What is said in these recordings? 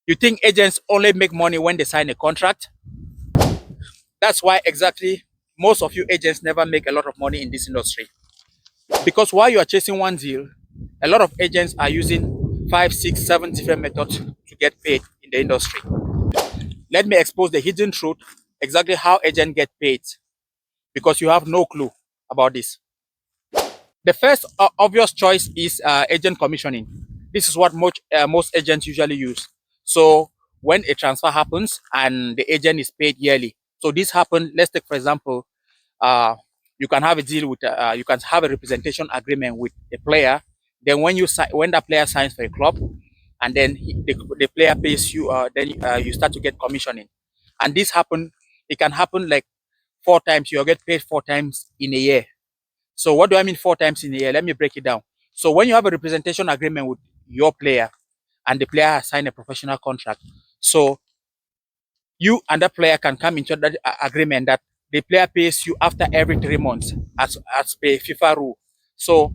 You think agents only make money when they sign a contract? That's why exactly most of you agents never make a lot of money in this industry. Because while you are chasing one deal, a lot of agents are using 5, 6, 7 different methods to get paid in the industry. Let me expose the hidden truth, exactly how agents get paid, because you have no clue about this. The first obvious choice is agent commissioning. This is what most agents usually use. So when a transfer happens and the agent is paid yearly, so this happens. Let's take for example, uh, you can have a deal with, you can have a representation agreement with a player. Then when that player signs for a club, and then the player pays you, then you start to get commissioning. And this happen, it can happen like 4 times. You get paid 4 times in a year. So what do I mean 4 times in a year? Let me break it down. So when you have a representation agreement with your player and the player has signed a professional contract, so you and that player can come into that agreement that the player pays you after every 3 months as per FIFA rule. So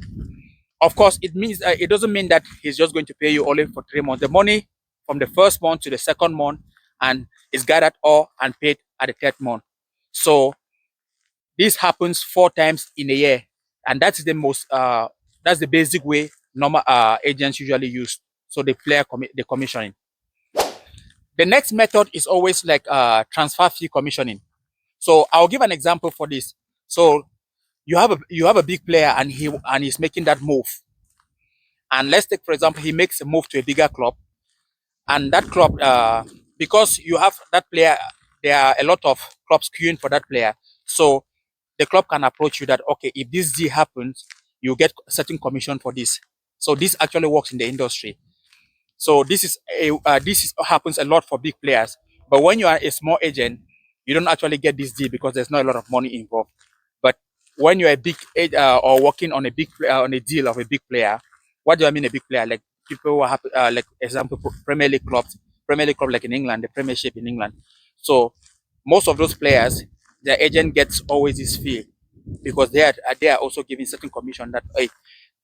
of course it means it doesn't mean that he's just going to pay you only for 3 months. The money from the first month to the second month and is gathered all and paid at the third month. So this happens 4 times in a year, and that's the basic way normal agents usually use. So the the commissioning. The next method is always like transfer fee commissioning. So I'll give an example for this. So you have a big player and he's making that move. And let's take for example he makes a move to a bigger club, and that club because you have that player, there are a lot of clubs queuing for that player. So the club can approach you that, okay, if this deal happens, you get a certain commission for this. So this actually works in the industry. So this happens a lot for big players. But when you are a small agent, you don't actually get this deal because there's not a lot of money involved. But when you're a big or working on on a deal of a big player, what do I mean a big player? Like people who have like example Premier League club like in England, the Premiership in England. So most of those players, their agent gets always this fee because they are also giving certain commission that, hey,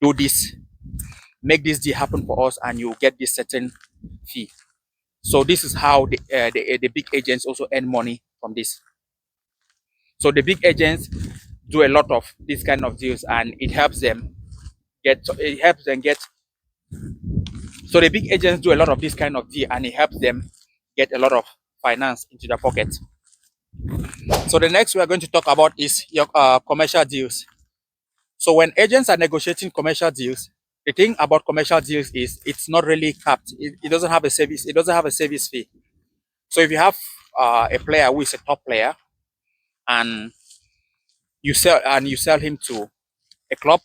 do this, make this deal happen for us, and you get this certain fee. So this is how the big agents also earn money from this. So the big agents do a lot of these kind of deals, and it helps them get. So the big agents do a lot of this kind of deal, and it helps them get a lot of finance into their pocket. So the next we are going to talk about is your commercial deals. So when agents are negotiating commercial deals, the thing about commercial deals is it's not really capped. It doesn't have a service. It doesn't have a service fee. So if you have a player who is a top player, and you sell him to a club,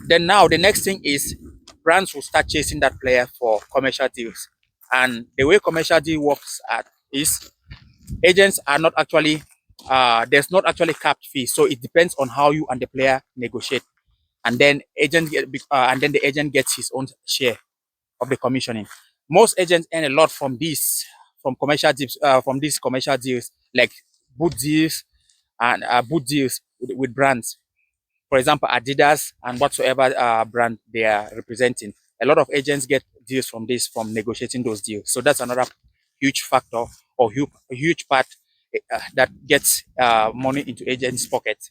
then now the next thing is brands will start chasing that player for commercial deals. And the way commercial deal works is agents are not actually there's not actually capped fee. So it depends on how you and the player negotiate, and then the agent gets his own share of the commissioning. Most agents earn a lot from these commercial deals, like boot deals and boot deals with brands. For example, Adidas and whatsoever brand they are representing. A lot of agents get deals from negotiating those deals. So that's another huge factor or huge part that gets money into agents' pockets.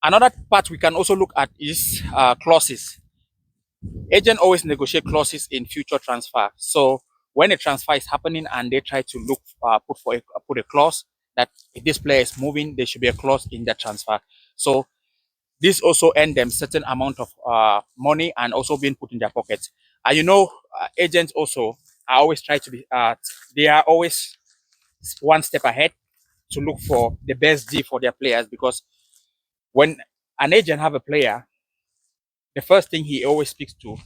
Another part we can also look at is clauses. Agent always negotiate clauses in future transfer. So when a transfer is happening and they try to put a clause that if this player is moving, there should be a clause in that transfer. So this also earn them certain amount of money and also being put in their pockets. And agents also are always try to be they are always one step ahead to look for the best deal for their players, because when an agent have a player, the first thing he always speaks to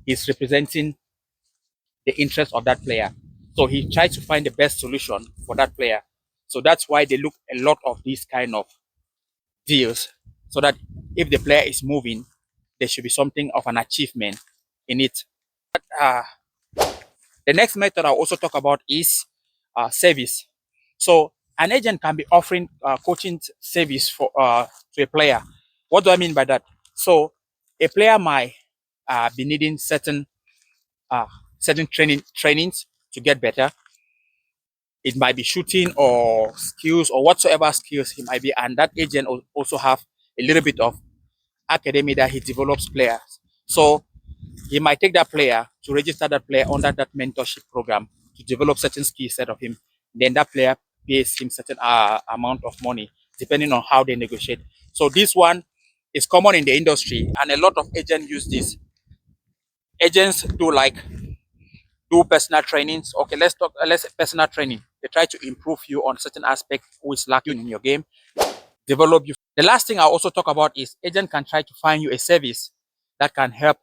is representing the interest of that player. So he tries to find the best solution for that player. So that's why they look a lot of these kind of deals, so that if the player is moving, there should be something of an achievement in it. Uh, the next method I'll also talk about is service. So an agent can be offering coaching service to a player. What do I mean by that? So a player might be needing certain certain trainings to get better. It might be shooting or skills or whatsoever skills he might be, and that agent also have a little bit of academy that he develops players. So he might take that player to register that player under that mentorship program to develop certain skill set of him. Then that player pays him certain amount of money depending on how they negotiate. So this one is common in the industry, and a lot of agents use this. Agents do personal trainings. Okay, let's personal training. They try to improve you on certain aspect which lacking in your game, develop you. The last thing I also talk about is agent can try to find you a service that can help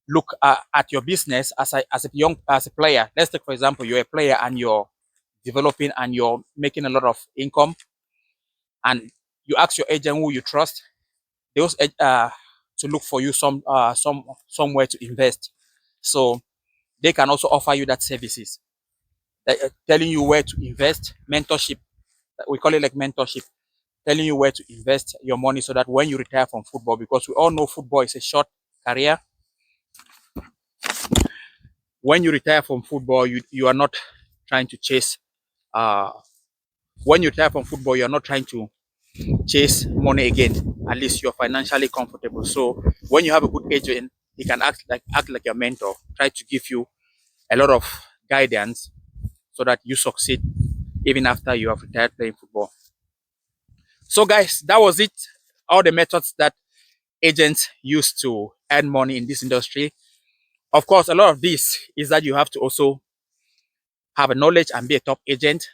look at your business as a player. Let's take for example you're a player and you're developing and you're making a lot of income, and you ask your agent who you trust, they also to look for you somewhere to invest. So they can also offer you that services, telling you where to invest, mentorship. We call it like mentorship, telling you where to invest your money so that when you retire from football, because we all know football is a short career. When you retire from football, you are not trying to chase. When you retire from football, you are not trying to chase money again. At least you're financially comfortable. So when you have a good agent, he can act like your mentor, try to give you a lot of guidance so that you succeed even after you have retired playing football. So guys, that was it. All the methods that agents use to earn money in this industry. Of course, a lot of this is that you have to also have a knowledge and be a top agent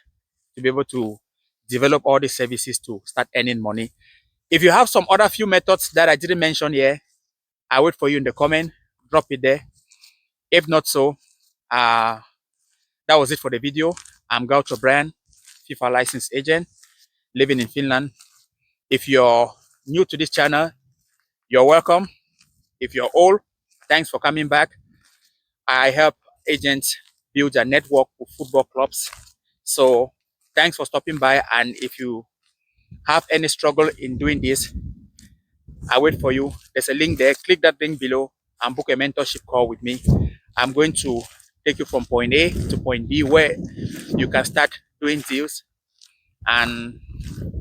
to be able to develop all these services to start earning money. If you have some other few methods that I didn't mention here, I wait for you in the comment. Drop it there. If not so, that was it for the video. I'm Gaucho Brian, FIFA licensed agent living in Finland. If you're new to this channel, you're welcome. If you're old, thanks for coming back. I help agents build a network with football clubs. So thanks for stopping by. And if you have any struggle in doing this, I wait for you. There's a link there. Click that link below and book a mentorship call with me. I'm going to take you from point A to point B where you can start doing deals and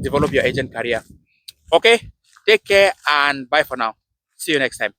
develop your agent career. Okay, take care and bye for now. See you next time.